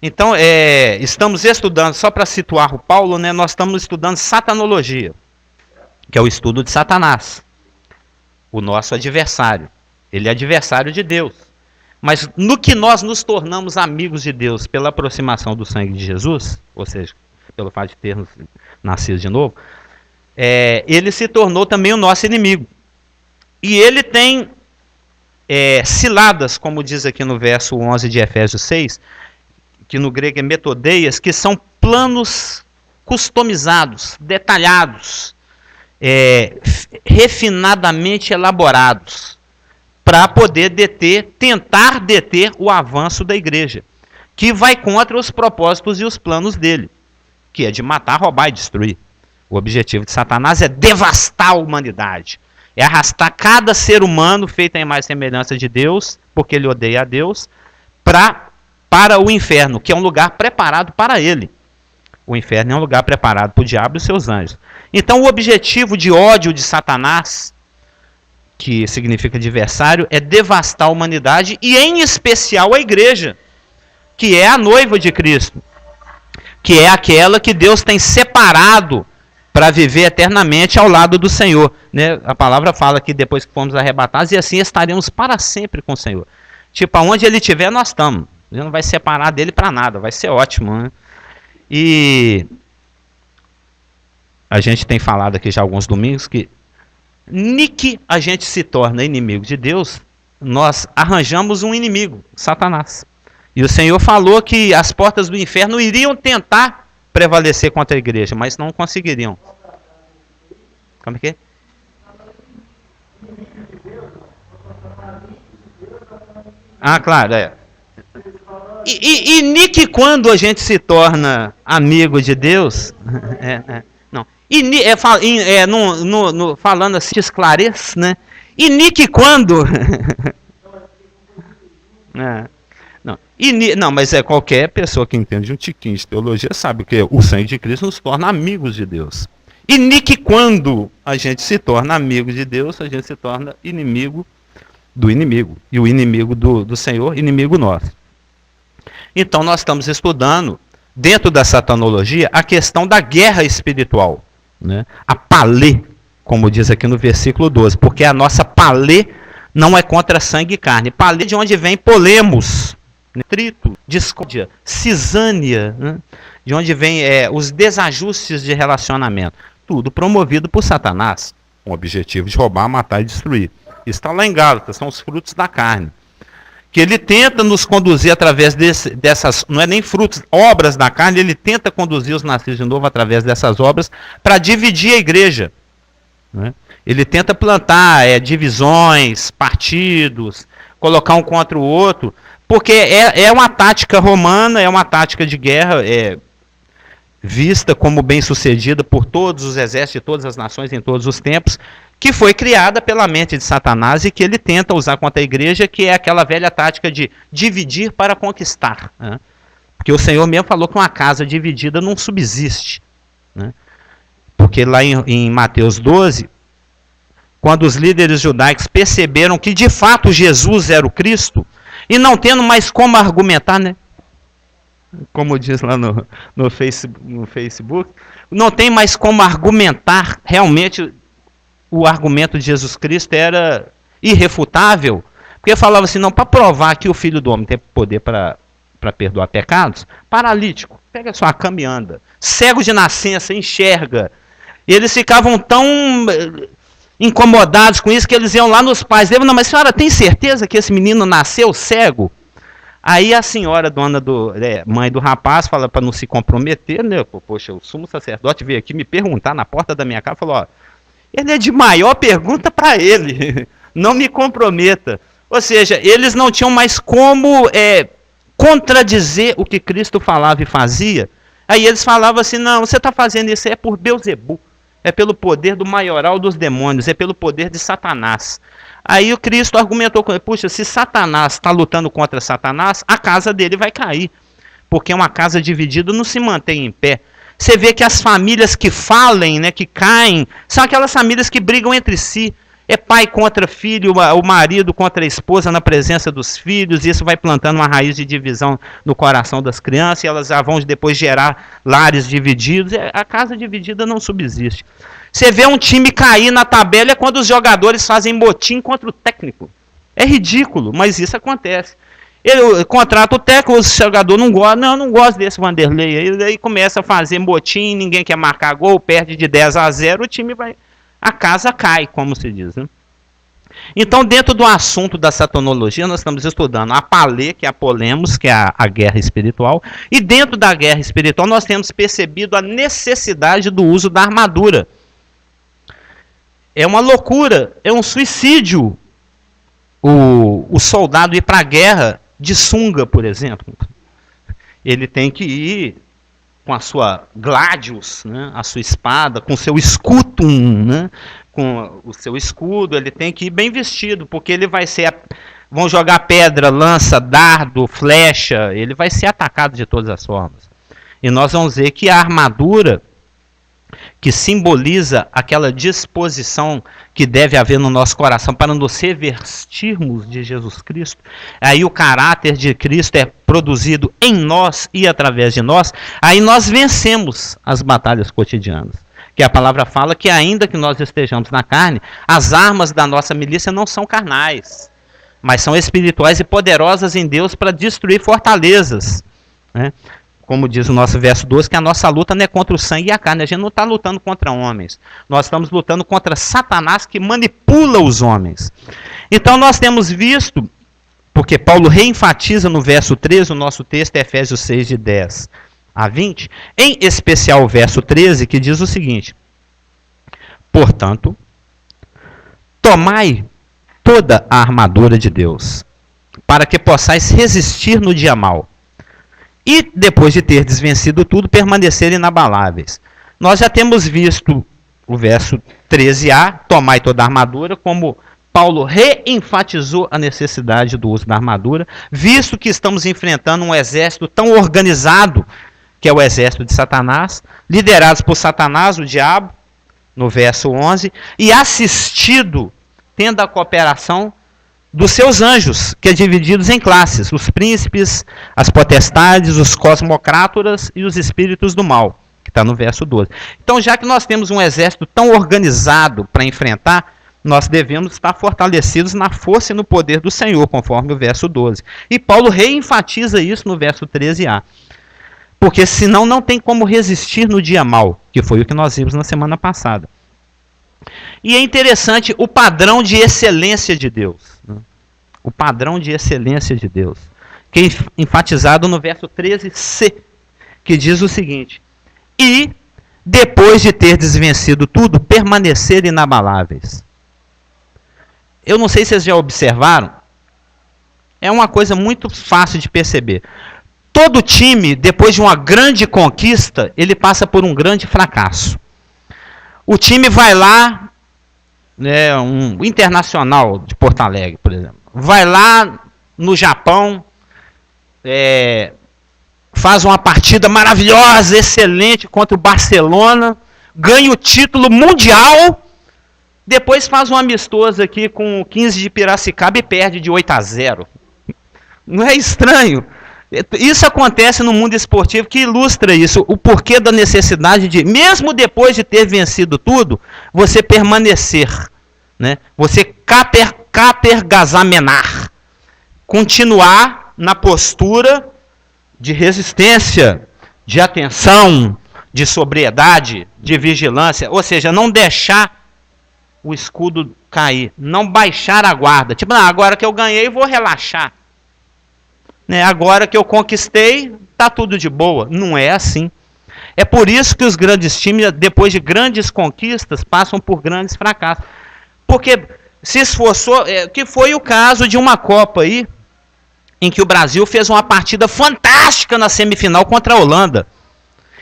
Então, estamos estudando, só para situar o Paulo, né, nós estamos estudando satanologia, que é o estudo de Satanás, o nosso adversário. Ele é adversário de Deus. Mas no que nós nos tornamos amigos de Deus pela aproximação do sangue de Jesus, ou seja, pelo fato de termos nascido de novo, ele se tornou também o nosso inimigo. E ele tem ciladas, como diz aqui no verso 11 de Efésios 6, que no grego é metodeias, que são planos customizados, detalhados, refinadamente elaborados, para poder tentar deter o avanço da igreja, que vai contra os propósitos e os planos dele, que é de matar, roubar e destruir. O objetivo de Satanás é devastar a humanidade, é arrastar cada ser humano feito em imagem e semelhança de Deus, porque ele odeia a Deus, para o inferno, que é um lugar preparado para ele. O inferno é um lugar preparado para o diabo e os seus anjos. Então o objetivo de ódio de Satanás, que significa adversário, é devastar a humanidade e em especial a igreja, que é a noiva de Cristo, que é aquela que Deus tem separado para viver eternamente ao lado do Senhor. Né? A palavra fala que depois que fomos arrebatados, e assim estaremos para sempre com o Senhor. Tipo, aonde ele estiver, nós estamos. Ele não vai separar dele para nada, vai ser ótimo. Né? E a gente tem falado aqui já alguns domingos que que a gente se torna inimigo de Deus, nós arranjamos um inimigo, Satanás. E o Senhor falou que as portas do inferno iriam tentar prevalecer contra a igreja, mas não conseguiriam. Como é que é? Ah, claro, E quando a gente se torna amigo de Deus, não. Falando assim, esclarece, né? E quando não, mas qualquer pessoa que entende um tiquinho de teologia sabe que o sangue de Cristo nos torna amigos de Deus. E quando a gente se torna amigo de Deus, a gente se torna inimigo do inimigo. E o inimigo do Senhor, inimigo nosso. Então nós estamos estudando, dentro da satanologia, a questão da guerra espiritual. Né? A palê, como diz aqui no versículo 12, porque a nossa palê não é contra sangue e carne. Palê de onde vem polemos, trito, discórdia, cisânia, né? De onde vem os desajustes de relacionamento. Tudo promovido por Satanás, com o objetivo de roubar, matar e destruir. Isso está lá em Gálatas, são os frutos da carne. Que ele tenta nos conduzir através dessas, não é nem frutos, obras da carne, ele tenta conduzir os nascidos de novo através dessas obras para dividir a igreja. Né? Ele tenta plantar divisões, partidos, colocar um contra o outro, porque é uma tática romana, é uma tática de guerra, vista como bem-sucedida por todos os exércitos de todas as nações em todos os tempos, que foi criada pela mente de Satanás e que ele tenta usar contra a igreja, que é aquela velha tática de dividir para conquistar. Né? Porque o Senhor mesmo falou que uma casa dividida não subsiste. Né? Porque lá em Mateus 12, quando os líderes judaicos perceberam que de fato Jesus era o Cristo, e não tendo mais como argumentar, né? Como diz lá no Facebook, não tem mais como argumentar realmente. O argumento de Jesus Cristo era irrefutável, porque falava assim, não, para provar que o Filho do Homem tem poder para perdoar pecados, paralítico, pega sua cama e anda, cego de nascença, enxerga. E eles ficavam tão incomodados com isso que eles iam lá nos pais dele, não, mas a senhora tem certeza que esse menino nasceu cego? Aí a senhora, mãe do rapaz, fala para não se comprometer, né? Poxa, o sumo sacerdote veio aqui me perguntar na porta da minha casa, falou, ó, ele é de maior pergunta para ele, não me comprometa. Ou seja, eles não tinham mais como contradizer o que Cristo falava e fazia. Aí eles falavam assim, não, você está fazendo isso por Belzebu, é pelo poder do maioral dos demônios, é pelo poder de Satanás. Aí o Cristo argumentou com ele, puxa, se Satanás está lutando contra Satanás, a casa dele vai cair, porque uma casa dividida não se mantém em pé. Você vê que as famílias que falem, né, que caem, são aquelas famílias que brigam entre si. É pai contra filho, o marido contra a esposa na presença dos filhos. Isso vai plantando uma raiz de divisão no coração das crianças e elas já vão depois gerar lares divididos. A casa dividida não subsiste. Você vê um time cair na tabela é quando os jogadores fazem motim contra o técnico. É ridículo, mas isso acontece. Ele contrata o técnico, o jogador não gosta, não gosto desse Vanderlei. Aí começa a fazer motim, ninguém quer marcar gol, perde de 10-0, o time vai... A casa cai, como se diz. Né? Então, dentro do assunto da satanologia, nós estamos estudando a palê, que é a polemos, que é a guerra espiritual. E dentro da guerra espiritual, nós temos percebido a necessidade do uso da armadura. É uma loucura, é um suicídio o soldado ir para a guerra de sunga, por exemplo. Ele tem que ir com a sua gladius, né, a sua espada, com o seu escutum, né, com o seu escudo, ele tem que ir bem vestido, porque ele vai ser... Vão jogar pedra, lança, dardo, flecha, ele vai ser atacado de todas as formas. E nós vamos ver que a armadura, que simboliza aquela disposição que deve haver no nosso coração para nos revestirmos de Jesus Cristo, aí o caráter de Cristo é produzido em nós e através de nós, aí nós vencemos as batalhas cotidianas. Que a palavra fala que ainda que nós estejamos na carne, as armas da nossa milícia não são carnais, mas são espirituais e poderosas em Deus para destruir fortalezas, né? Como diz o nosso verso 12, que a nossa luta não é contra o sangue e a carne. A gente não está lutando contra homens. Nós estamos lutando contra Satanás, que manipula os homens. Então nós temos visto, porque Paulo reenfatiza no verso 13, o nosso texto é Efésios 6, de 10 a 20, em especial o verso 13, que diz o seguinte: portanto, tomai toda a armadura de Deus, para que possais resistir no dia mau. E, depois de ter desvencido tudo, permanecer inabaláveis. Nós já temos visto o verso 13a, tomai toda a armadura, como Paulo reenfatizou a necessidade do uso da armadura, visto que estamos enfrentando um exército tão organizado, que é o exército de Satanás, liderados por Satanás, o diabo, no verso 11, e assistido, tendo a cooperação dos seus anjos, que é divididos em classes, os príncipes, as potestades, os cosmocrátoras e os espíritos do mal, que está no verso 12. Então, já que nós temos um exército tão organizado para enfrentar, nós devemos estar fortalecidos na força e no poder do Senhor, conforme o verso 12. E Paulo reenfatiza isso no verso 13a. Porque senão não tem como resistir no dia mau, que foi o que nós vimos na semana passada. E é interessante o padrão de excelência de Deus. Né? O padrão de excelência de Deus. Que é enfatizado no verso 13c, que diz o seguinte: e, depois de ter desvencido tudo, permanecer inabaláveis. Eu não sei se vocês já observaram, é uma coisa muito fácil de perceber. Todo time, depois de uma grande conquista, ele passa por um grande fracasso. O time vai lá, né, um Internacional de Porto Alegre, por exemplo, vai lá no Japão, faz uma partida maravilhosa, excelente contra o Barcelona, ganha o título mundial, depois faz um amistoso aqui com o 15 de Piracicaba e perde de 8-0. Não é estranho? Isso acontece no mundo esportivo, que ilustra isso, o porquê da necessidade de, mesmo depois de ter vencido tudo, você permanecer, né? Você capergazamenar, continuar na postura de resistência, de atenção, de sobriedade, de vigilância, ou seja, não deixar o escudo cair, não baixar a guarda, tipo, agora que eu ganhei vou relaxar. Agora que eu conquistei, está tudo de boa. Não é assim. É por isso que os grandes times, depois de grandes conquistas, passam por grandes fracassos. Porque se esforçou, que foi o caso de uma Copa aí, em que o Brasil fez uma partida fantástica na semifinal contra a Holanda.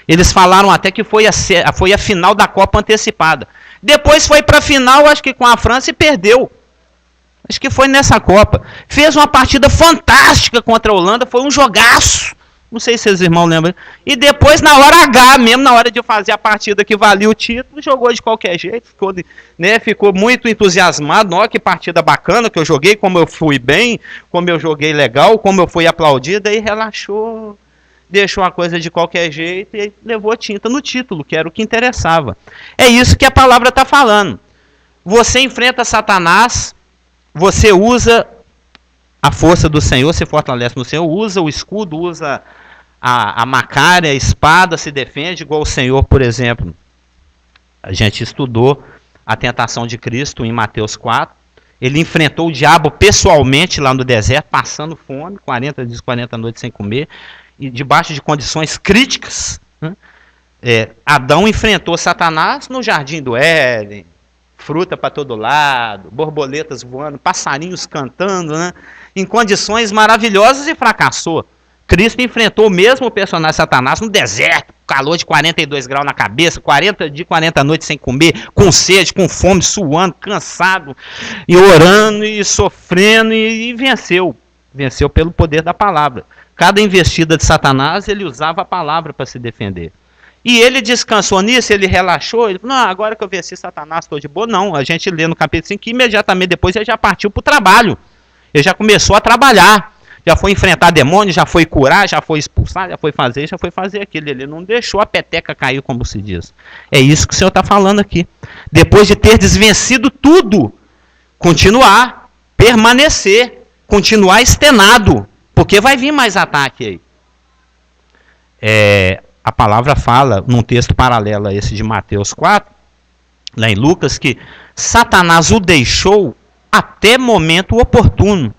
Eles falaram até que foi a final da Copa antecipada. Depois foi para a final, acho que com a França, e perdeu. Acho que foi nessa Copa. Fez uma partida fantástica contra a Holanda, foi um jogaço. Não sei se os irmãos lembram. E depois, na hora H, mesmo na hora de fazer a partida que valia o título, jogou de qualquer jeito. Ficou muito entusiasmado. Olha que partida bacana que eu joguei, como eu fui bem, como eu joguei legal, como eu fui aplaudido. Aí relaxou, deixou a coisa de qualquer jeito e levou tinta no título, que era o que interessava. É isso que a palavra está falando. Você enfrenta Satanás, você usa a força do Senhor, se fortalece no Senhor, usa o escudo, usa a macária, a espada, se defende, igual o Senhor, por exemplo. A gente estudou a tentação de Cristo em Mateus 4. Ele enfrentou o diabo pessoalmente lá no deserto, passando fome, 40 dias, 40 noites sem comer, e debaixo de condições críticas. Né? Adão enfrentou Satanás no jardim do Éden, fruta para todo lado, borboletas voando, passarinhos cantando, né? Em condições maravilhosas, e fracassou. Cristo enfrentou o mesmo personagem Satanás no deserto, calor de 42 graus na cabeça, 40 dias, 40 noites sem comer, com sede, com fome, suando, cansado, e orando, e sofrendo, e venceu. Venceu pelo poder da palavra. Cada investida de Satanás, ele usava a palavra para se defender. E ele descansou nisso, ele relaxou, ele falou, não, agora que eu venci Satanás, estou de boa. Não, a gente lê no capítulo 5 que imediatamente depois ele já partiu para o trabalho. Ele já começou a trabalhar. Já foi enfrentar demônios, já foi curar, já foi expulsar, já foi fazer aquilo. Ele não deixou a peteca cair, como se diz. É isso que o Senhor está falando aqui. Depois de ter desvencido tudo, continuar, permanecer, continuar estenado, porque vai vir mais ataque aí. A palavra fala, num texto paralelo a esse de Mateus 4, lá em Lucas, que Satanás o deixou até momento oportuno.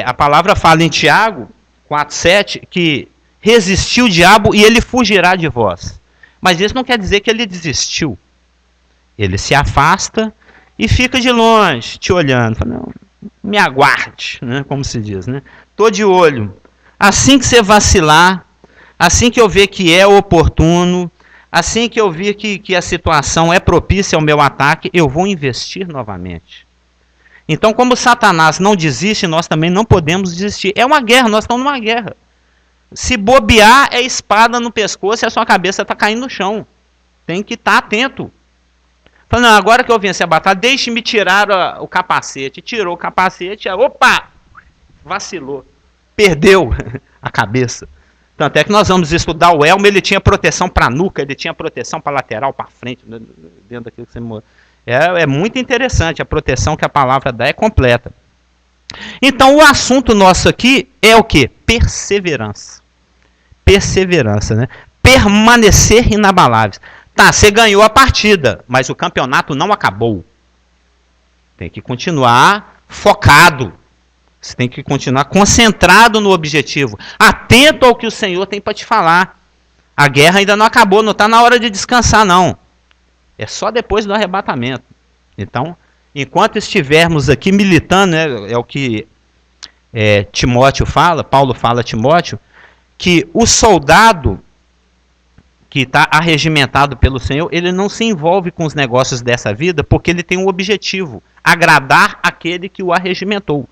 A palavra fala em Tiago 4,7 que resistiu o diabo e ele fugirá de vós. Mas isso não quer dizer que ele desistiu. Ele se afasta e fica de longe, te olhando. Fala, não, me aguarde, né, como se diz. Né? Tô de olho. Assim que você vacilar, assim que eu ver que é oportuno, assim que eu ver que a situação é propícia ao meu ataque, eu vou investir novamente. Então, como Satanás não desiste, nós também não podemos desistir. É uma guerra, nós estamos numa guerra. Se bobear, é espada no pescoço e a sua cabeça está caindo no chão. Tem que estar atento. Fala, não, agora que eu venci a batalha, deixe-me tirar o capacete. Tirou o capacete, opa! Vacilou. Perdeu a cabeça. Tanto é que nós vamos estudar o elmo, ele tinha proteção para a nuca, ele tinha proteção para a lateral, para frente, dentro daquilo que você morreu. É muito interessante, a proteção que a palavra dá é completa. Então, o assunto nosso aqui é o quê? Perseverança. Perseverança, né? Permanecer inabaláveis. Tá, você ganhou a partida, mas o campeonato não acabou. Tem que continuar focado. Você tem que continuar concentrado no objetivo. Atento ao que o Senhor tem para te falar. A guerra ainda não acabou, não está na hora de descansar, não. É só depois do arrebatamento. Então, enquanto estivermos aqui militando, né, é o que Timóteo fala, Paulo fala a Timóteo, que o soldado que está arregimentado pelo Senhor, ele não se envolve com os negócios dessa vida, porque ele tem um objetivo, agradar aquele que o arregimentou.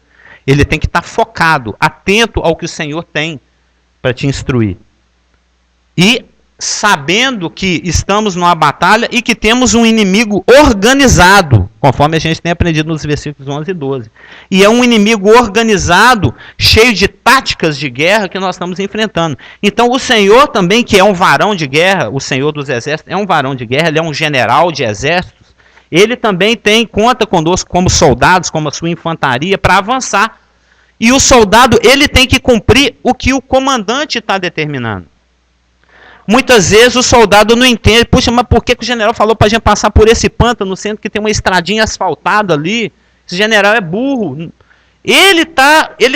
Ele tem que estar focado, atento ao que o Senhor tem para te instruir. E sabendo que estamos numa batalha e que temos um inimigo organizado, conforme a gente tem aprendido nos versículos 11 e 12. E é um inimigo organizado, cheio de táticas de guerra que nós estamos enfrentando. Então o Senhor também, que é um varão de guerra, o Senhor dos exércitos é um varão de guerra, ele é um general de exércitos, ele também conta conosco como soldados, como a sua infantaria, para avançar. E o soldado, ele tem que cumprir o que o comandante está determinando. Muitas vezes o soldado não entende, puxa, mas por que o general falou para a gente passar por esse pântano, sendo que tem uma estradinha asfaltada ali? Esse general é burro. Ele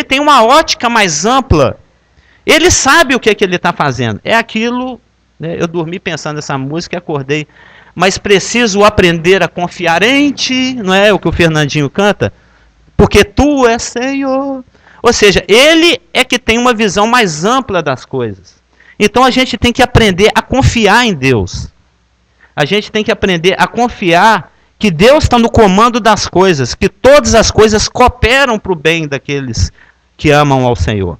tem uma ótica mais ampla. Ele sabe o que ele está fazendo. É aquilo, né, eu dormi pensando nessa música e acordei. Mas preciso aprender a confiar em ti, não é o que o Fernandinho canta? Porque tu és Senhor. Ou seja, ele é que tem uma visão mais ampla das coisas. Então a gente tem que aprender a confiar em Deus. A gente tem que aprender a confiar que Deus está no comando das coisas, que todas as coisas cooperam para o bem daqueles que amam ao Senhor.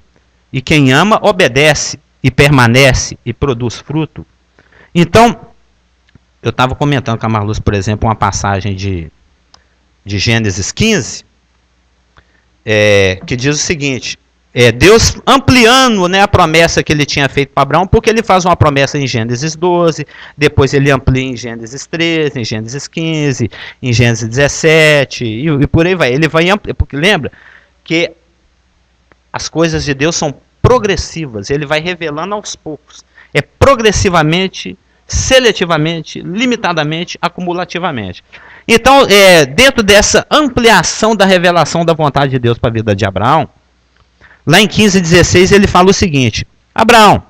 E quem ama, obedece e permanece e produz fruto. Então, eu estava comentando com a Marluz, por exemplo, uma passagem de Gênesis 15, que diz o seguinte, Deus ampliando, né, a promessa que ele tinha feito para Abraão, porque ele faz uma promessa em Gênesis 12, depois ele amplia em Gênesis 13, em Gênesis 15, em Gênesis 17, e por aí vai. Ele vai ampliar, porque lembra que as coisas de Deus são progressivas, ele vai revelando aos poucos. É progressivamente, seletivamente, limitadamente, acumulativamente. Então, dentro dessa ampliação da revelação da vontade de Deus para a vida de Abraão, lá em 15:16 ele fala o seguinte, Abraão,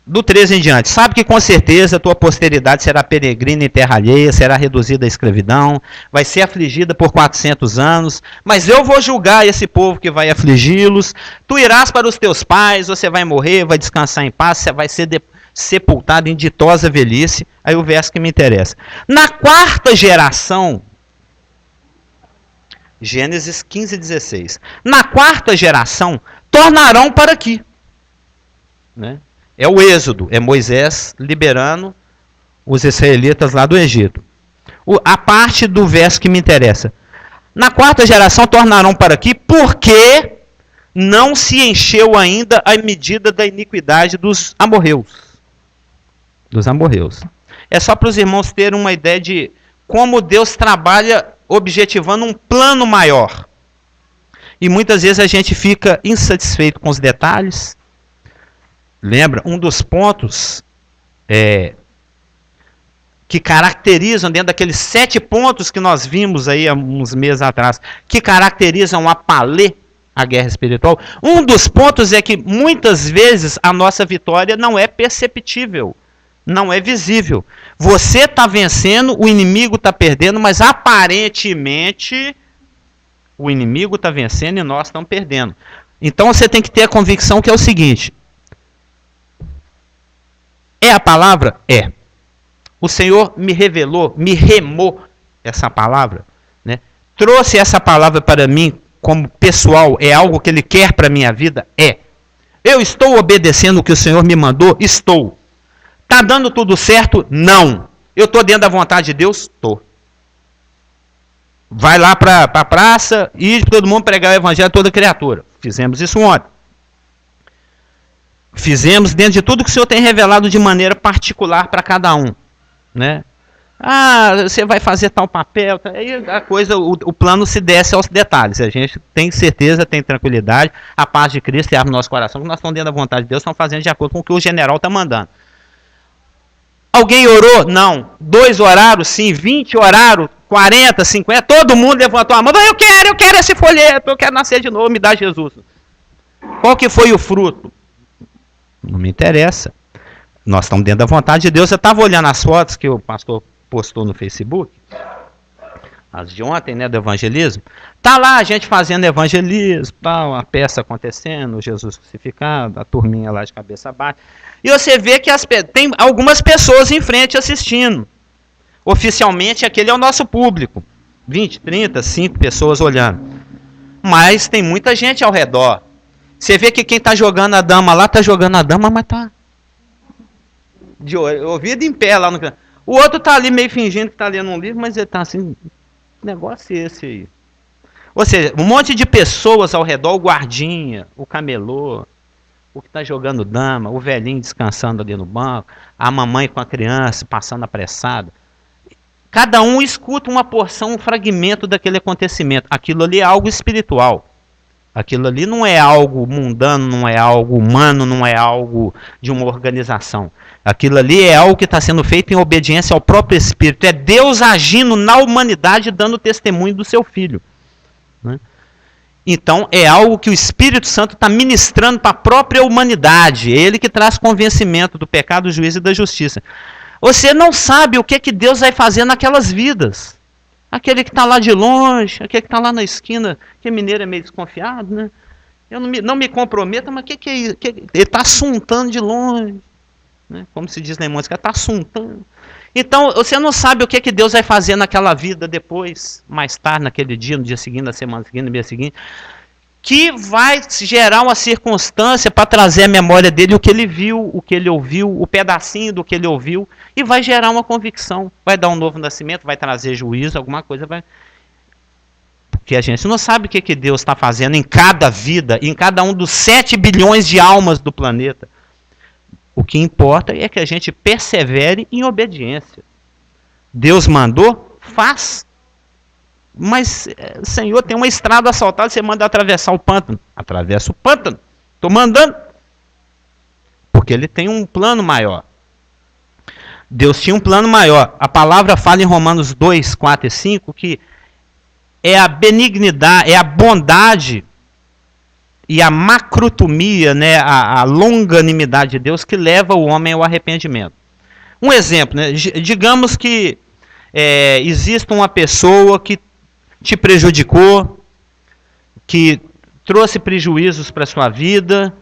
do 13 em diante, sabe que com certeza a tua posteridade será peregrina em terra alheia, será reduzida à escravidão, vai ser afligida por 400 anos, mas eu vou julgar esse povo que vai afligi-los, tu irás para os teus pais, você vai morrer, vai descansar em paz, você vai ser sepultado em ditosa velhice. Aí o verso que me interessa. Na quarta geração, Gênesis 15:16, na quarta geração, tornarão para aqui. Né? É o Êxodo, é Moisés liberando os israelitas lá do Egito. A parte do verso que me interessa. Na quarta geração tornarão para aqui, porque não se encheu ainda a medida da iniquidade dos amorreus. Dos amorreus. É só para os irmãos terem uma ideia de como Deus trabalha objetivando um plano maior. E muitas vezes a gente fica insatisfeito com os detalhes. Lembra, um dos pontos que caracterizam, dentro daqueles 7 pontos que nós vimos aí há uns meses atrás, que caracterizam a palê, a guerra espiritual, um dos pontos é que muitas vezes a nossa vitória não é perceptível, não é visível. Você está vencendo, o inimigo está perdendo, mas aparentemente o inimigo está vencendo e nós estamos perdendo. Então você tem que ter a convicção que é o seguinte, é a palavra? É. O Senhor me revelou, me remou essa palavra, né? Trouxe essa palavra para mim como pessoal, é algo que Ele quer para a minha vida? É. Eu estou obedecendo o que o Senhor me mandou? Estou. Está dando tudo certo? Não. Eu estou dentro da vontade de Deus? Estou. Vai lá para a praça e todo mundo pregar o evangelho a toda criatura. Fizemos isso ontem. Fizemos dentro de tudo que o Senhor tem revelado de maneira particular para cada um. Né? Você vai fazer tal papel, aí a coisa, o plano se desce aos detalhes. A gente tem certeza, tem tranquilidade, a paz de Cristo abre no nosso coração, que nós estamos dentro da vontade de Deus, estamos fazendo de acordo com o que o general está mandando. Alguém orou? Não. 2 oraram? Sim. 20 oraram? 40, 50, todo mundo levantou a mão. Eu quero esse folheto, eu quero nascer de novo, me dá Jesus. Qual que foi o fruto? Não me interessa. Nós estamos dentro da vontade de Deus. Eu estava olhando as fotos que o pastor postou no Facebook, as de ontem, né, do evangelismo. Tá lá a gente fazendo evangelismo, uma peça acontecendo, Jesus crucificado, a turminha lá de cabeça baixa. E você vê que tem algumas pessoas em frente assistindo. Oficialmente, aquele é o nosso público. 20, 30, 5 pessoas olhando. Mas tem muita gente ao redor. Você vê que quem está jogando a dama lá, está jogando a dama, mas está de ouvido em pé lá no canto. O outro está ali meio fingindo que está lendo um livro, mas ele está assim, negócio esse aí. Ou seja, um monte de pessoas ao redor, o guardinha, o camelô, o que está jogando dama, o velhinho descansando ali no banco, a mamãe com a criança passando apressada. Cada um escuta uma porção, um fragmento daquele acontecimento. Aquilo ali é algo espiritual. Aquilo ali não é algo mundano, não é algo humano, não é algo de uma organização. Aquilo ali é algo que está sendo feito em obediência ao próprio Espírito. É Deus agindo na humanidade, dando testemunho do seu Filho. Né? Então, é algo que o Espírito Santo está ministrando para a própria humanidade. É Ele que traz convencimento do pecado, do juízo e da justiça. Você não sabe o que Deus vai fazer naquelas vidas. Aquele que está lá de longe, aquele que está lá na esquina, que mineiro é meio desconfiado, né? Eu não me comprometo, mas o que é isso? Ele está assuntando de longe. Né? Como se diz na música, está assuntando. Então, você não sabe o que Deus vai fazer naquela vida depois, mais tarde, naquele dia, no dia seguinte, na semana seguinte, no mês seguinte. que vai gerar uma circunstância para trazer à memória dele o que ele viu, o que ele ouviu, o pedacinho do que ele ouviu, e vai gerar uma convicção. Vai dar um novo nascimento, vai trazer juízo, alguma coisa vai... Porque a gente não sabe o que Deus está fazendo em cada vida, em cada um dos 7 bilhões de almas do planeta. O que importa é que a gente persevere em obediência. Deus mandou, faz. Mas, Senhor, tem uma estrada asfaltada, você manda atravessar o pântano. Atravessa o pântano. Estou mandando. Porque ele tem um plano maior. Deus tinha um plano maior. A palavra fala em Romanos 2, 4 e 5 que é a benignidade, é a bondade e a macrotomia, né, a longanimidade de Deus que leva o homem ao arrependimento. Um exemplo, né, digamos que exista uma pessoa que te prejudicou, que trouxe prejuízos para a sua vida,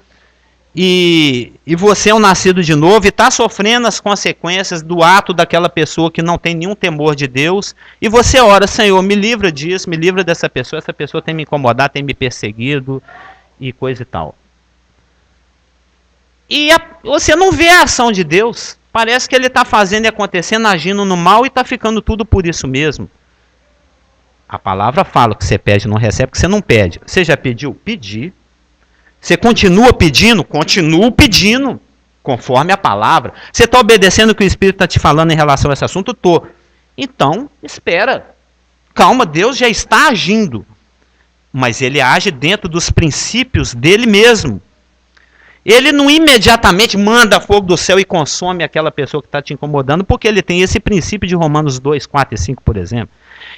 e você é um nascido de novo e está sofrendo as consequências do ato daquela pessoa que não tem nenhum temor de Deus, e você ora, Senhor, me livra disso, me livra dessa pessoa, essa pessoa tem me incomodado, tem me perseguido, e coisa e tal. E você não vê a ação de Deus, parece que ele está fazendo e acontecendo, agindo no mal, e está ficando tudo por isso mesmo. A palavra fala que você pede e não recebe, que você não pede. Você já pediu? Pedi. Você continua pedindo? Continua pedindo, conforme a palavra. Você está obedecendo o que o Espírito está te falando em relação a esse assunto? Estou. Então, espera. Calma, Deus já está agindo. Mas ele age dentro dos princípios dele mesmo. Ele não imediatamente manda fogo do céu e consome aquela pessoa que está te incomodando, porque ele tem esse princípio de Romanos 2, 4 e 5, por exemplo.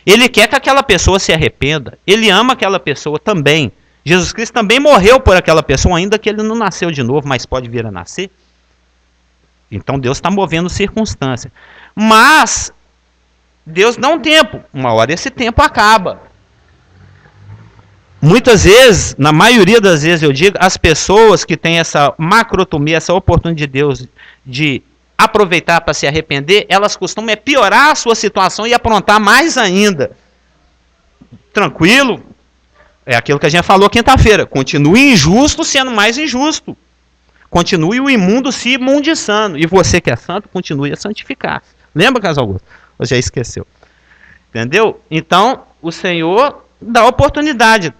Ele quer que aquela pessoa se arrependa. Ele ama aquela pessoa também. Jesus Cristo também morreu por aquela pessoa, ainda que ele não nasceu de novo, mas pode vir a nascer. Então Deus está movendo circunstância. Mas Deus dá um tempo. Uma hora esse tempo acaba. Muitas vezes, na maioria das vezes eu digo, as pessoas que têm essa macrotomia, essa oportunidade de Deus de aproveitar para se arrepender, elas costumam piorar a sua situação e aprontar mais ainda. Tranquilo? É aquilo que a gente falou quinta-feira. Continue injusto sendo mais injusto. Continue o imundo se imundiçando. E você que é santo, continue a santificar. Lembra, Casal Augusto? Ou já esqueceu? Entendeu? Então, o Senhor dá oportunidade.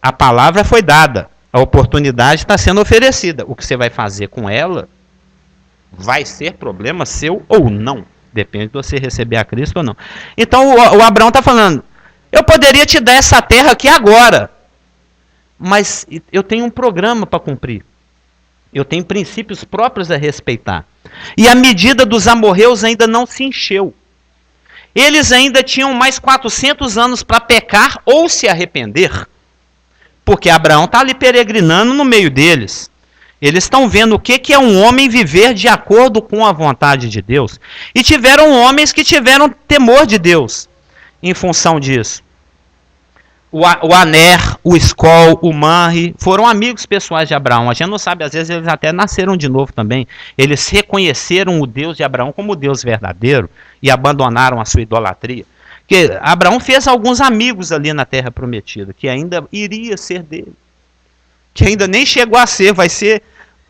A palavra foi dada. A oportunidade está sendo oferecida. O que você vai fazer com ela vai ser problema seu ou não. Depende de você receber a Cristo ou não. Então, o Abraão está falando, eu poderia te dar essa terra aqui agora, mas eu tenho um programa para cumprir. Eu tenho princípios próprios a respeitar. E a medida dos amorreus ainda não se encheu. Eles ainda tinham mais 400 anos para pecar ou se arrepender. Porque Abraão está ali peregrinando no meio deles. Eles estão vendo o que é um homem viver de acordo com a vontade de Deus. E tiveram homens que tiveram temor de Deus em função disso. O Aner, o Escol, o Manre foram amigos pessoais de Abraão. A gente não sabe, às vezes eles até nasceram de novo também. Eles reconheceram o Deus de Abraão como o Deus verdadeiro e abandonaram a sua idolatria. Porque Abraão fez alguns amigos ali na terra prometida, que ainda iria ser dele. Que ainda nem chegou a ser, vai ser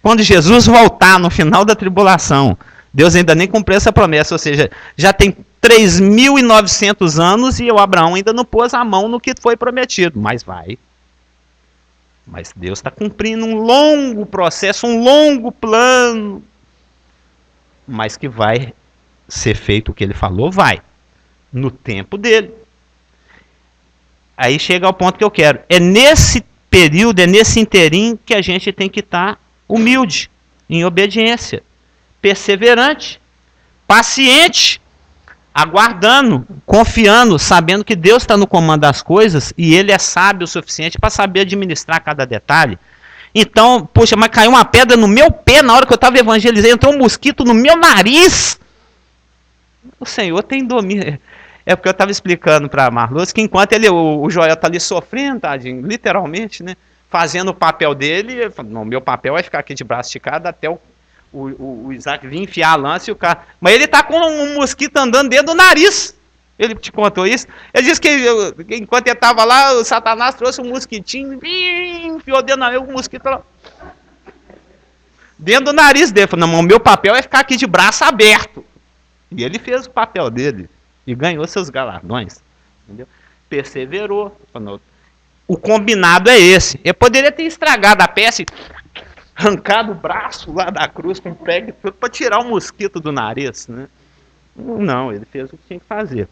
quando Jesus voltar no final da tribulação. Deus ainda nem cumpriu essa promessa, ou seja, já tem 3.900 anos e o Abraão ainda não pôs a mão no que foi prometido, mas vai. Mas Deus está cumprindo um longo processo, um longo plano, mas que vai ser feito o que ele falou, vai, no tempo dele. Aí chega ao ponto que eu quero. É nesse período, é nesse interim que a gente tem que estar humilde, em obediência, perseverante, paciente, aguardando, confiando, sabendo que Deus está no comando das coisas e Ele é sábio o suficiente para saber administrar cada detalhe. Então, poxa, mas caiu uma pedra no meu pé na hora que eu estava evangelizando, entrou um mosquito no meu nariz. O Senhor tem domínio. É porque eu estava explicando para a Marluz que enquanto o Joel está ali sofrendo, tadinho, literalmente, né, fazendo o papel dele, ele falou, não, meu papel é ficar aqui de braço esticado até o Isaac vir enfiar a lança e o cara... Mas ele está com um mosquito andando dentro do nariz. Ele te contou isso? Ele disse que enquanto ele estava lá, o Satanás trouxe um mosquitinho, enfiou dentro do o mosquito lá, dentro do nariz dele. Falou, não, o meu papel é ficar aqui de braço aberto. E ele fez o papel dele e ganhou seus galardões. Entendeu? Perseverou. O combinado é esse. Eu poderia ter estragado a peça e arrancado o braço lá da cruz com prego e tudo para tirar o mosquito do nariz, né? Não, ele fez o que tinha que fazer.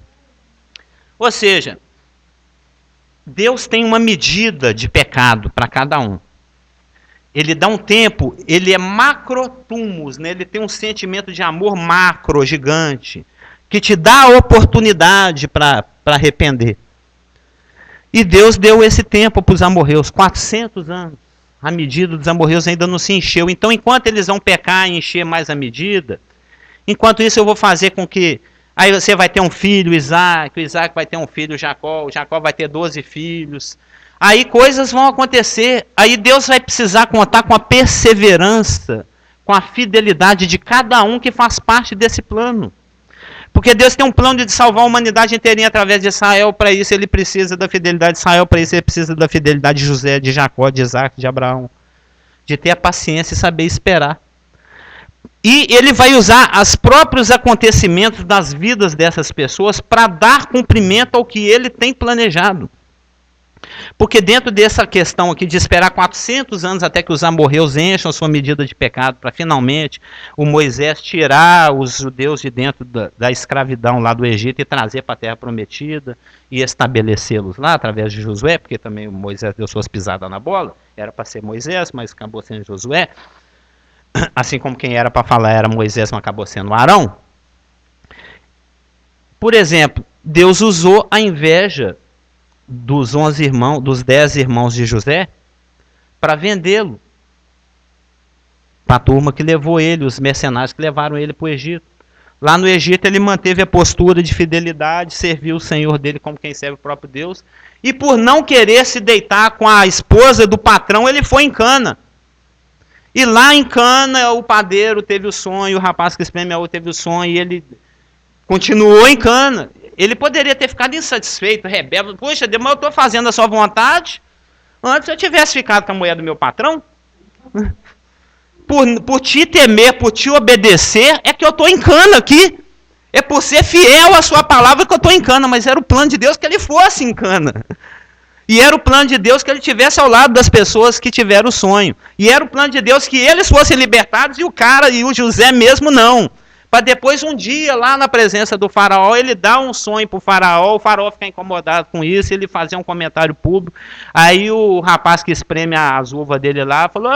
Ou seja, Deus tem uma medida de pecado para cada um. Ele dá um tempo, ele é macrotumos, né? Ele tem um sentimento de amor macro, gigante, que te dá a oportunidade para arrepender. E Deus deu esse tempo para os amorreus, 400 anos. A medida dos amorreus ainda não se encheu. Então, enquanto eles vão pecar e encher mais a medida, enquanto isso eu vou fazer com que... Aí você vai ter um filho, Isaac, o Isaac vai ter um filho, Jacó, o Jacó vai ter 12 filhos. Aí coisas vão acontecer, aí Deus vai precisar contar com a perseverança, com a fidelidade de cada um que faz parte desse plano. Porque Deus tem um plano de salvar a humanidade inteirinha através de Israel, para isso ele precisa da fidelidade de Israel, para isso ele precisa da fidelidade de José, de Jacó, de Isaac, de Abraão. De ter a paciência e saber esperar. E ele vai usar os próprios acontecimentos das vidas dessas pessoas para dar cumprimento ao que ele tem planejado. Porque dentro dessa questão aqui de esperar 400 anos até que os amorreus encham sua medida de pecado, para finalmente o Moisés tirar os judeus de dentro da escravidão lá do Egito e trazer para a terra prometida e estabelecê-los lá através de Josué, porque também o Moisés deu suas pisadas na bola, era para ser Moisés, mas acabou sendo Josué, assim como quem era para falar era Moisés, mas acabou sendo Arão. Por exemplo, Deus usou a inveja dos 11 irmãos, dos 10 irmãos de José, para vendê-lo para a turma que levou ele, os mercenários que levaram ele para o Egito. Lá no Egito ele manteve a postura de fidelidade, serviu o Senhor dele como quem serve o próprio Deus, e por não querer se deitar com a esposa do patrão, ele foi em Cana. E lá em Cana o padeiro teve o sonho, o rapaz que espreme a outra teve o sonho, e ele continuou em Cana. Ele poderia ter ficado insatisfeito, rebelde. Poxa, Deus, mas eu estou fazendo a sua vontade. Antes eu tivesse ficado com a mulher do meu patrão. Por te temer, por te obedecer, é que eu estou em Cana aqui. É por ser fiel à sua palavra que eu estou em Cana. Mas era o plano de Deus que ele fosse em Cana. E era o plano de Deus que ele estivesse ao lado das pessoas que tiveram o sonho. E era o plano de Deus que eles fossem libertados e o cara e o José mesmo não. Para depois um dia lá na presença do faraó, ele dá um sonho para o faraó ficar incomodado com isso, ele fazer um comentário público. Aí o rapaz que espreme as uvas dele lá falou,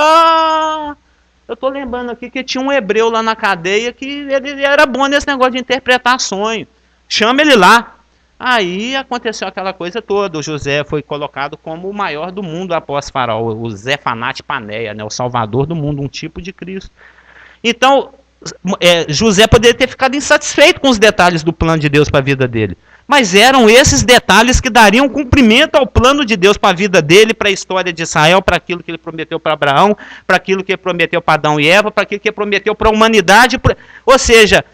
eu estou lembrando aqui que tinha um hebreu lá na cadeia que ele era bom nesse negócio de interpretar sonho. Chama ele lá. Aí aconteceu aquela coisa toda, o José foi colocado como o maior do mundo após faraó, o Zefanate Paneia, né, o salvador do mundo, um tipo de Cristo. Então, José poderia ter ficado insatisfeito com os detalhes do plano de Deus para a vida dele. Mas eram esses detalhes que dariam cumprimento ao plano de Deus para a vida dele, para a história de Israel, para aquilo que ele prometeu para Abraão, para aquilo que ele prometeu para Adão e Eva, para aquilo que ele prometeu para a humanidade. Ou seja,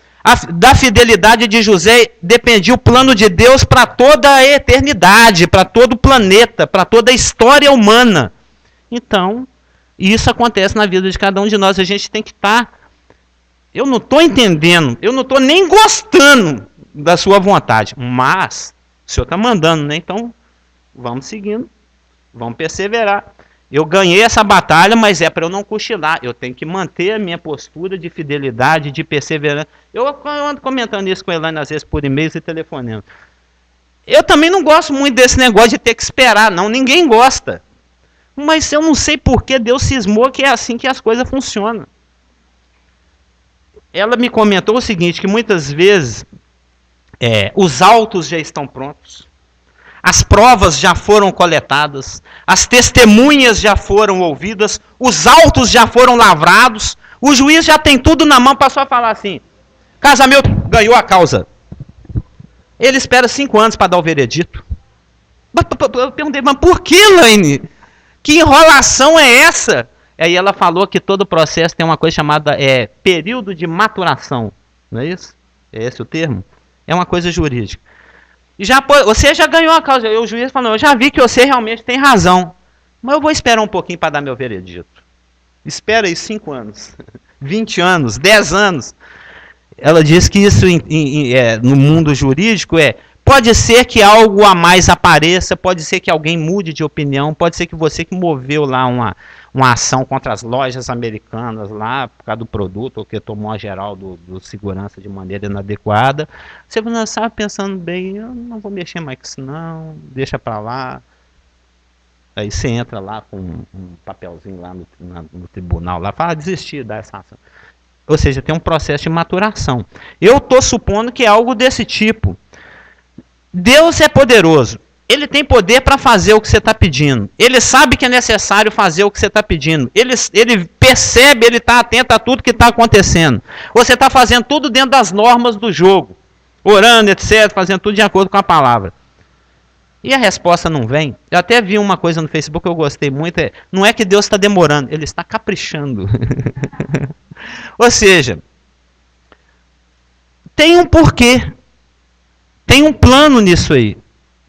da fidelidade de José dependia o plano de Deus para toda a eternidade, para todo o planeta, para toda a história humana. Então, isso acontece na vida de cada um de nós. A gente tem que estar... Eu não estou entendendo, eu não estou nem gostando da sua vontade, mas o Senhor está mandando, né? Então, vamos seguindo, vamos perseverar. Eu ganhei essa batalha, mas é para eu não cochilar. Eu tenho que manter a minha postura de fidelidade, de perseverança. Eu ando comentando isso com a Elaine, às vezes, por e-mails e telefonando. Eu também não gosto muito desse negócio de ter que esperar, não. Ninguém gosta. Mas eu não sei por que Deus cismou que é assim que as coisas funcionam. Ela me comentou o seguinte, que muitas vezes os autos já estão prontos, as provas já foram coletadas, as testemunhas já foram ouvidas, os autos já foram lavrados, o juiz já tem tudo na mão para só falar assim, casamento ganhou a causa. Ele espera 5 anos para dar o veredito. Eu perguntei, mas por que, Laine? Que enrolação é essa? Aí ela falou que todo processo tem uma coisa chamada período de maturação. Não é isso? É esse o termo? É uma coisa jurídica. Você já ganhou a causa. O juiz falou, eu já vi que você realmente tem razão. Mas eu vou esperar um pouquinho para dar meu veredito. Espera aí 5 anos, 20 anos, 10 anos. Ela diz que isso no mundo jurídico pode ser que algo a mais apareça, pode ser que alguém mude de opinião, pode ser que você que moveu lá uma ação contra as lojas americanas lá, por causa do produto, ou que tomou a geral do segurança de maneira inadequada. Você não sabe, pensando bem, eu não vou mexer mais com isso não, deixa para lá. Aí você entra lá com um papelzinho lá no tribunal, lá fala desistir dessa ação. Ou seja, tem um processo de maturação. Eu estou supondo que é algo desse tipo. Deus é poderoso. Ele tem poder para fazer o que você está pedindo. Ele sabe que é necessário fazer o que você está pedindo. Ele percebe, ele está atento a tudo que está acontecendo. Você está fazendo tudo dentro das normas do jogo. Orando, etc. Fazendo tudo de acordo com a palavra. E a resposta não vem. Eu até vi uma coisa no Facebook que eu gostei muito. Não é que Deus está demorando, Ele está caprichando. Ou seja, tem um porquê. Tem um plano nisso aí.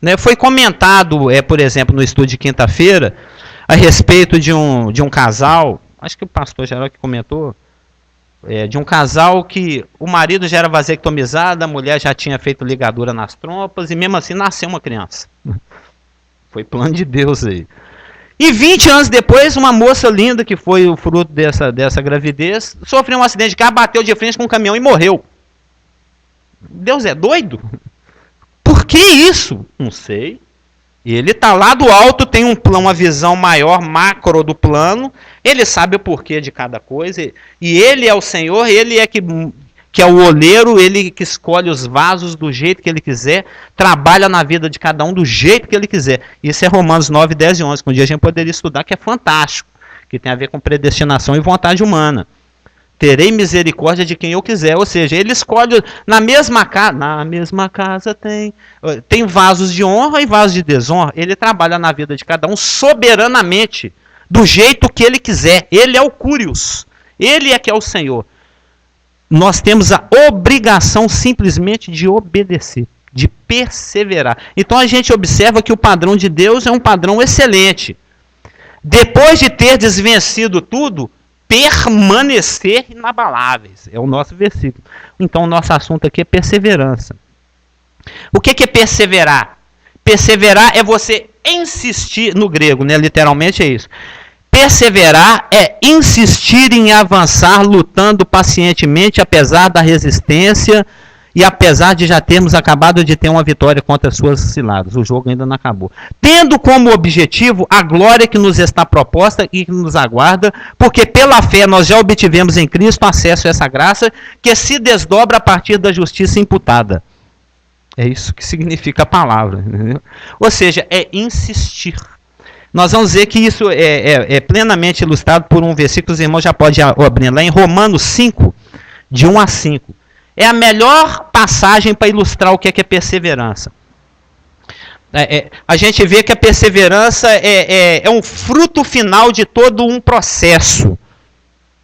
Né? Foi comentado, por exemplo, no estudo de quinta-feira, a respeito de um casal, acho que o pastor geral que comentou, de um casal que o marido já era vasectomizado, a mulher já tinha feito ligadura nas trompas, e mesmo assim nasceu uma criança. Foi plano de Deus aí. E 20 anos depois, uma moça linda, que foi o fruto dessa gravidez, sofreu um acidente de carro, bateu de frente com um caminhão e morreu. Deus é doido? Por que isso? Não sei. Ele está lá do alto, tem uma visão maior, macro do plano, ele sabe o porquê de cada coisa, e ele é o Senhor, ele é que é o oleiro, ele que escolhe os vasos do jeito que ele quiser, trabalha na vida de cada um do jeito que ele quiser. Isso é Romanos 9, 10 e 11, que um dia a gente poderia estudar, que é fantástico, que tem a ver com predestinação e vontade humana. Terei misericórdia de quem eu quiser. Ou seja, ele escolhe na mesma casa tem vasos de honra e vasos de desonra. Ele trabalha na vida de cada um soberanamente, do jeito que ele quiser. Ele é o Curios. Ele é que é o Senhor. Nós temos a obrigação simplesmente de obedecer, de perseverar. Então a gente observa que o padrão de Deus é um padrão excelente. Depois de ter desvencido tudo, permanecer inabaláveis. É o nosso versículo. Então, o nosso assunto aqui é perseverança. O que é perseverar? Perseverar é você insistir, no grego, né? Literalmente é isso. Perseverar é insistir em avançar, lutando pacientemente, apesar da resistência e apesar de já termos acabado de ter uma vitória contra as suas ciladas. O jogo ainda não acabou. Tendo como objetivo a glória que nos está proposta e que nos aguarda, porque pela fé nós já obtivemos em Cristo acesso a essa graça que se desdobra a partir da justiça imputada. É isso que significa a palavra. Entendeu? Ou seja, é insistir. Nós vamos ver que isso é plenamente ilustrado por um versículo, os irmãos já podem abrir lá em Romanos 5, de 1 a 5. É a melhor passagem para ilustrar o que é perseverança. A gente vê que a perseverança é um fruto final de todo um processo.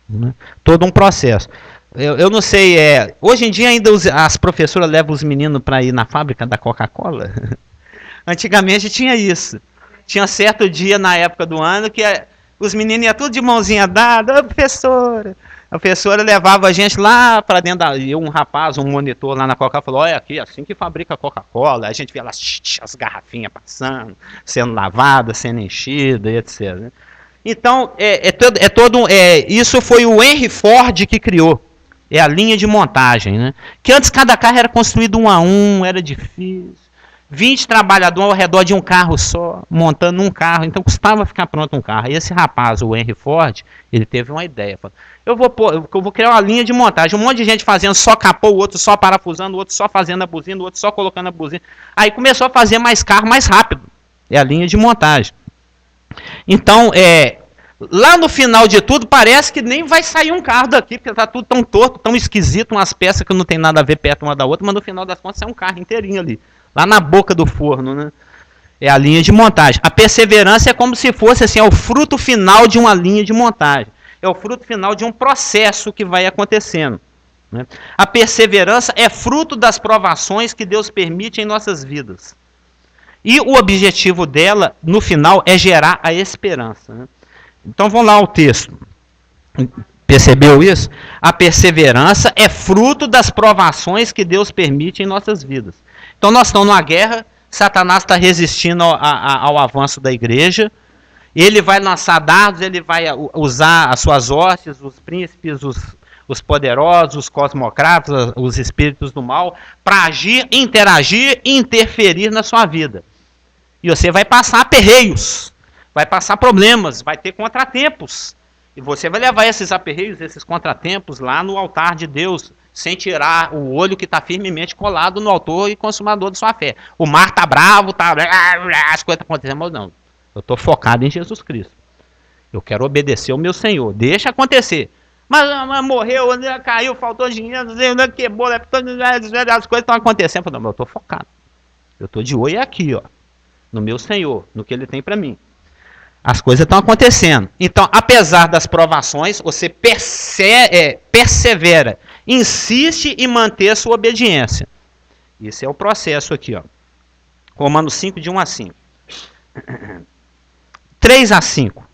Né? Todo um processo. Eu não sei, hoje em dia ainda as professoras levam os meninos para ir na fábrica da Coca-Cola. Antigamente tinha isso. Tinha certo dia na época do ano que os meninos iam tudo de mãozinha dada, professora. A professora levava a gente lá para dentro um rapaz, um monitor lá na Coca-Cola, falou, olha aqui, assim que fabrica a Coca-Cola. A gente via lá as garrafinhas passando, sendo lavadas, sendo enchidas, etc. Então, isso foi o Henry Ford que criou. É a linha de montagem, né? Que antes cada carro era construído 1 a 1, era difícil. 20 trabalhadores ao redor de um carro só, montando um carro, então custava ficar pronto um carro. E esse rapaz, o Henry Ford, ele teve uma ideia, falou, eu vou criar uma linha de montagem, um monte de gente fazendo só capô, o outro só parafusando, o outro só fazendo a buzina, o outro só colocando a buzina. Aí começou a fazer mais carro mais rápido, é a linha de montagem. Então, lá no final de tudo, parece que nem vai sair um carro daqui, porque está tudo tão torto, tão esquisito, umas peças que não tem nada a ver perto uma da outra, mas no final das contas é um carro inteirinho ali. Lá na boca do forno, né? É a linha de montagem. A perseverança é como se fosse assim, o fruto final de uma linha de montagem. É o fruto final de um processo que vai acontecendo. né? A perseverança é fruto das provações que Deus permite em nossas vidas. E o objetivo dela, no final, é gerar a esperança, né? Então vamos lá ao texto. Percebeu isso? A perseverança é fruto das provações que Deus permite em nossas vidas. Então nós estamos numa guerra, Satanás está resistindo ao avanço da igreja, ele vai lançar dardos, ele vai usar as suas hostes, os príncipes, os poderosos, os cosmocratas, os espíritos do mal, para agir, interagir e interferir na sua vida. E você vai passar aperreios, vai passar problemas, vai ter contratempos. E você vai levar esses aperreios, esses contratempos lá no altar de Deus, sem tirar o olho que está firmemente colado no autor e consumador de sua fé. O mar está bravo, as coisas estão acontecendo, mas não. Eu estou focado em Jesus Cristo. Eu quero obedecer ao meu Senhor. Deixa acontecer. Mas morreu, caiu, faltou dinheiro, quebrou, as coisas estão acontecendo. Não, eu estou focado. Eu estou de olho aqui, ó, no meu Senhor, no que Ele tem para mim. As coisas estão acontecendo. Então, apesar das provações, você persevera, insiste em manter a sua obediência. Esse é o processo aqui, ó. Romanos 5, de 1 a 5. 3 a 5.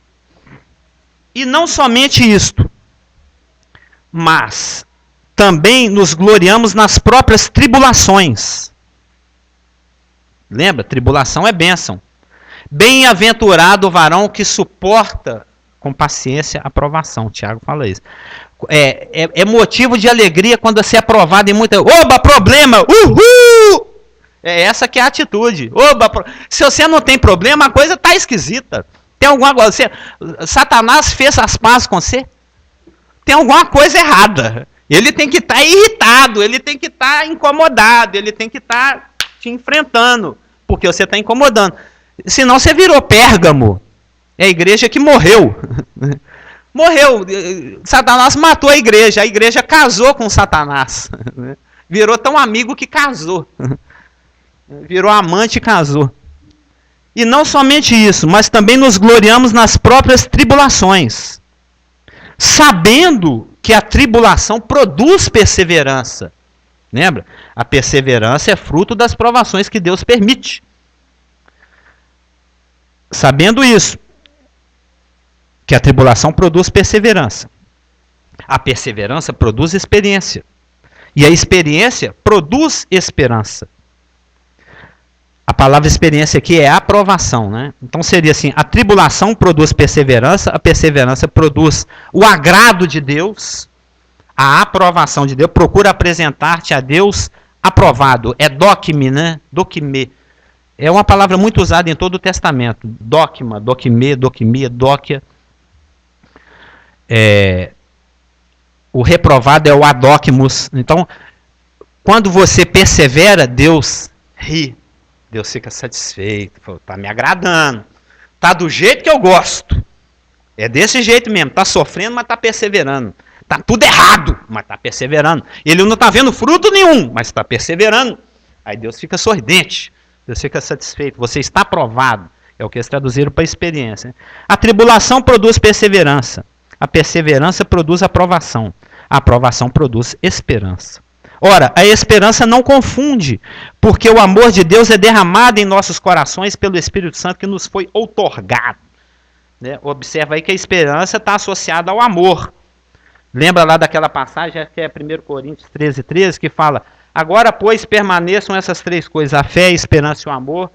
E não somente isto, mas também nos gloriamos nas próprias tribulações. Lembra? Tribulação é bênção. Bem-aventurado o varão que suporta com paciência a provação. Tiago fala isso. É motivo de alegria quando você é aprovado em muita... Oba, problema! Uhul! É essa que é a atitude. Oba, se você não tem problema, a coisa está esquisita. Tem alguma coisa... Satanás fez as pazes com você? Tem alguma coisa errada. Ele tem que estar irritado, ele tem que estar incomodado, ele tem que estar te enfrentando, porque você está incomodando. Senão você virou Pérgamo. É a igreja que morreu. Morreu. Satanás matou a igreja casou com Satanás. Virou tão amigo que casou. Virou amante e casou. E não somente isso, mas também nos gloriamos nas próprias tribulações, sabendo que a tribulação produz perseverança. Lembra? A perseverança é fruto das provações que Deus permite. Sabendo isso, que a tribulação produz perseverança. A perseverança produz experiência. E a experiência produz esperança. A palavra experiência aqui é aprovação, né? Então seria assim, a tribulação produz perseverança, a perseverança produz o agrado de Deus, a aprovação de Deus, procura apresentar-te a Deus aprovado. É dokime, né? Dokime. É uma palavra muito usada em todo o Testamento. Dogma, dokime, dokimia, dóquia. O reprovado é o adokimos. Então, quando você persevera, Deus ri. Deus fica satisfeito. Está me agradando. Está do jeito que eu gosto. É desse jeito mesmo. Está sofrendo, mas está perseverando. Está tudo errado, mas está perseverando. Ele não está vendo fruto nenhum, mas está perseverando. Aí Deus fica sorridente. Deus fica satisfeito. Você está aprovado. É o que eles traduziram para a experiência. A tribulação produz perseverança. A perseverança produz aprovação. A aprovação produz esperança. Ora, a esperança não confunde, porque o amor de Deus é derramado em nossos corações pelo Espírito Santo que nos foi outorgado. Né? Observa aí que a esperança está associada ao amor. Lembra lá daquela passagem, que é 1 Coríntios 13, que fala: agora, pois, permaneçam essas três coisas, a fé, a esperança e o amor.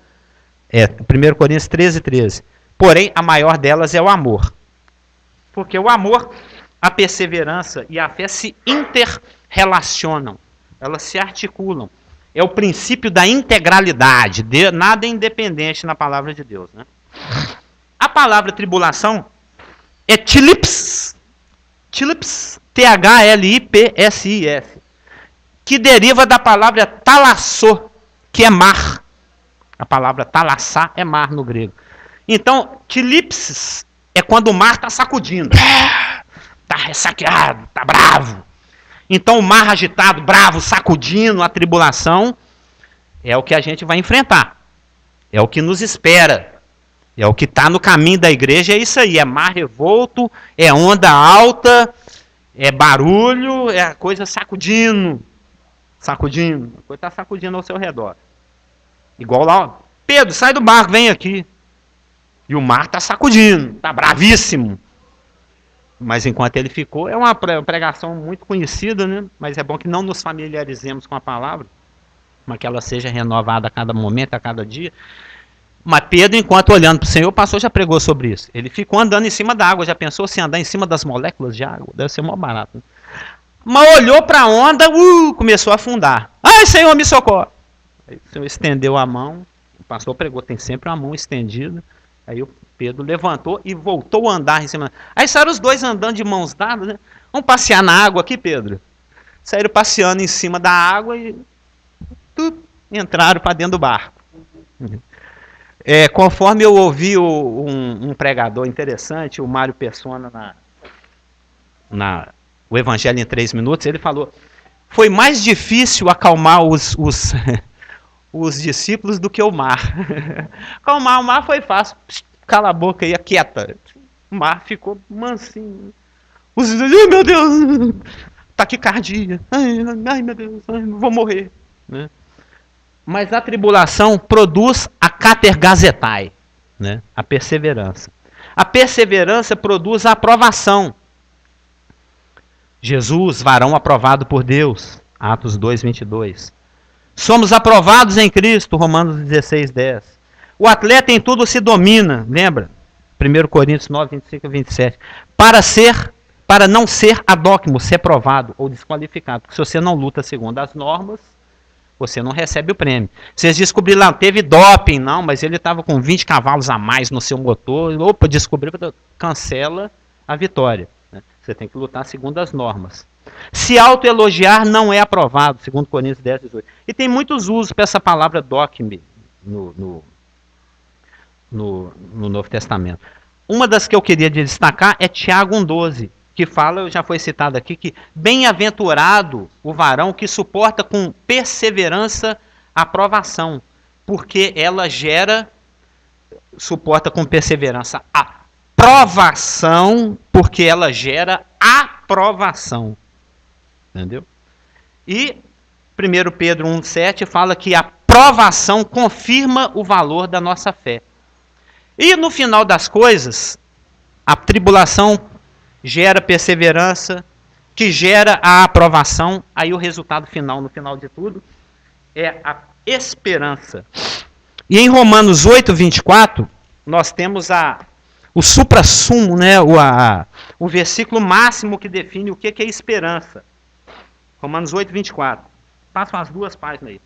1 Coríntios 13. Porém, a maior delas é o amor. Porque o amor, a perseverança e a fé se interrelacionam. Elas se articulam. É o princípio da integralidade. Nada é independente na palavra de Deus. Né? A palavra tribulação é tilips. Tilips, T-H-L-I-P-S-I-S. Que deriva da palavra talassô, que é mar. A palavra talassá é mar no grego. Então, tilipsis é quando o mar está sacudindo. Está ressaqueado, está bravo. Então, o mar agitado, bravo, sacudindo a tribulação, é o que a gente vai enfrentar. É o que nos espera. É o que está no caminho da igreja, é isso aí. É mar revolto, é onda alta, É barulho, é a coisa sacudindo. Sacudindo. A coisa está sacudindo ao seu redor. Igual lá, ó, Pedro, sai do barco, vem aqui. E o mar está sacudindo, está bravíssimo. Mas enquanto ele ficou, é uma pregação muito conhecida, né? Mas é bom que não nos familiarizemos com a palavra, mas que ela seja renovada a cada momento, a cada dia. Mas Pedro, enquanto olhando para o Senhor, o pastor já pregou sobre isso. Ele ficou andando em cima da água, já pensou se andar em cima das moléculas de água? Deve ser mó barato. Né? Mas olhou para a onda, começou a afundar. Ai, Senhor, me socorre! Aí o Senhor estendeu a mão, o pastor pregou, tem sempre uma mão estendida. Aí o Pedro levantou e voltou a andar em cima. Aí saíram os dois andando de mãos dadas, né? Vamos passear na água aqui, Pedro? Saíram passeando em cima da água e entraram para dentro do barco. Conforme eu ouvi um pregador interessante, o Mário Persona, o Evangelho em 3 minutos, ele falou, foi mais difícil acalmar os discípulos do que o mar. Acalmar o mar foi fácil. Cala a boca aí, aquieta. O mar ficou mansinho. Ai, meu Deus, taquicardia. Ai, meu Deus, vou morrer. Né? Mas a tribulação produz a catergazetai, né? A perseverança. A perseverança produz a aprovação. Jesus, varão aprovado por Deus, Atos 2, 22. Somos aprovados em Cristo, Romanos 16, 10. O atleta em tudo se domina, lembra? 1 Coríntios 9, 25 e 27. Para não ser adóquimo, ser provado ou desqualificado. Porque se você não luta segundo as normas, você não recebe o prêmio. Vocês descobriram lá, teve doping, não, mas ele estava com 20 cavalos a mais no seu motor. Opa, descobriu, cancela a vitória. Né? Você tem que lutar segundo as normas. Se autoelogiar não é aprovado, segundo Coríntios 10, 18. E tem muitos usos para essa palavra dóquime no Novo Testamento. Uma das que eu queria destacar é Tiago 1,12, que fala, já foi citado aqui, que bem-aventurado o varão que suporta com perseverança a provação, porque ela suporta com perseverança a provação, porque ela gera aprovação. Entendeu? E 1 Pedro 1,7 fala que a provação confirma o valor da nossa fé. E no final das coisas, a tribulação gera perseverança, que gera a aprovação, aí o resultado final, no final de tudo, é a esperança. E em Romanos 8, 24, nós temos o suprassumo, né, o versículo máximo que define o que é esperança. Romanos 8, 24. Passam as 2 páginas aí.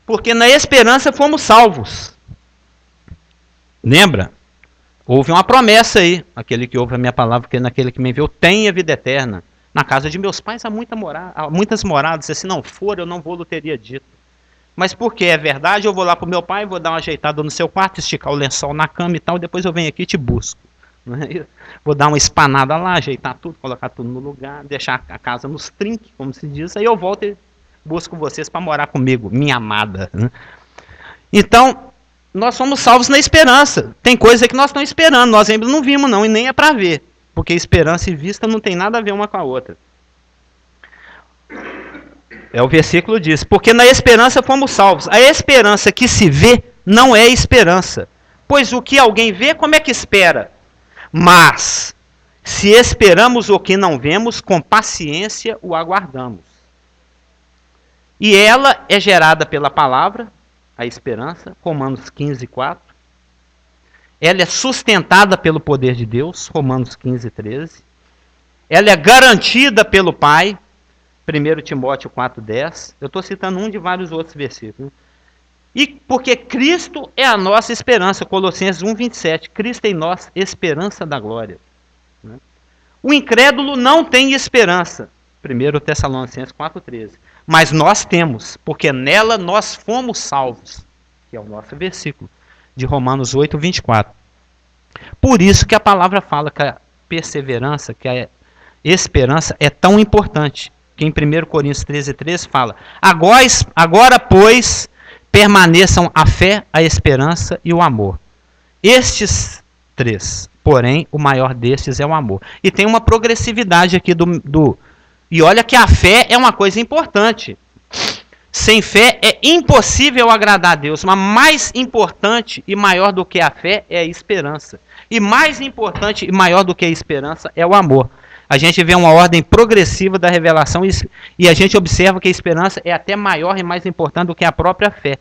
Porque na esperança fomos salvos. Lembra? Houve uma promessa aí. Aquele que ouve a minha palavra, que naquele que me enviou tem a vida eterna. Na casa de meus pais há muitas moradas. Se não for, eu não vou, teria dito. Mas porque é verdade, eu vou lá para o meu pai, vou dar uma ajeitada no seu quarto, esticar o lençol na cama e tal, depois eu venho aqui e te busco. Vou dar uma espanada lá, ajeitar tudo, colocar tudo no lugar, deixar a casa nos trinques, como se diz, aí eu volto e busco vocês para morar comigo, minha amada. Então, nós somos salvos na esperança. Tem coisa que nós estamos esperando, nós ainda não vimos não, e nem é para ver, porque esperança e vista não tem nada a ver uma com a outra. O versículo diz, porque na esperança fomos salvos. A esperança que se vê não é esperança, pois o que alguém vê, como é que espera? Mas, se esperamos o que não vemos, com paciência o aguardamos. E ela é gerada pela palavra, a esperança, Romanos 15, 4. Ela é sustentada pelo poder de Deus, Romanos 15, 13. Ela é garantida pelo Pai, 1 Timóteo 4, 10. Eu estou citando um de vários outros versículos. E porque Cristo é a nossa esperança, Colossenses 1, 27. Cristo em nós, esperança da glória. O incrédulo não tem esperança, 1 Tessalonicenses 4, 13. Mas nós temos, porque nela nós fomos salvos, que é o nosso versículo, de Romanos 8, 24. Por isso que a palavra fala que a perseverança, que a esperança é tão importante, que em 1 Coríntios 13, 13 fala, agora, pois, permaneçam a fé, a esperança e o amor. Estes 3, Porém, o maior destes é o amor. E tem uma progressividade aqui E olha que a fé é uma coisa importante. Sem fé é impossível agradar a Deus. Mas mais importante e maior do que a fé é a esperança. E mais importante e maior do que a esperança é o amor. A gente vê uma ordem progressiva da revelação e a gente observa que a esperança é até maior e mais importante do que a própria fé.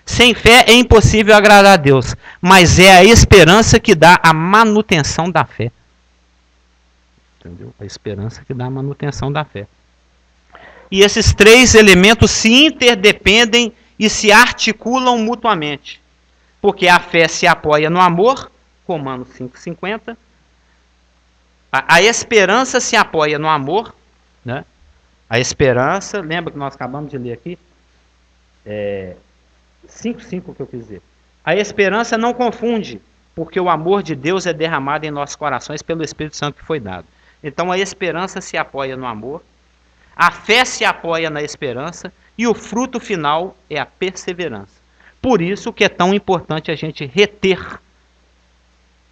Sem fé é impossível agradar a Deus, mas é a esperança que dá a manutenção da fé. Entendeu? A esperança que dá a manutenção da fé. E esses três elementos se interdependem e se articulam mutuamente. Porque a fé se apoia no amor, Romanos 5,50. A esperança se apoia no amor, né? A esperança, lembra que nós acabamos de ler aqui? 5,5 que eu quis dizer. A esperança não confunde, porque o amor de Deus é derramado em nossos corações pelo Espírito Santo que foi dado. Então a esperança se apoia no amor, a fé se apoia na esperança e o fruto final é a perseverança. Por isso que é tão importante a gente reter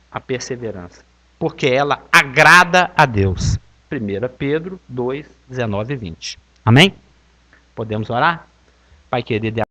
a perseverança, porque ela agrada a Deus. 1 Pedro 2, 19 e 20. Amém? Podemos orar? Pai querido,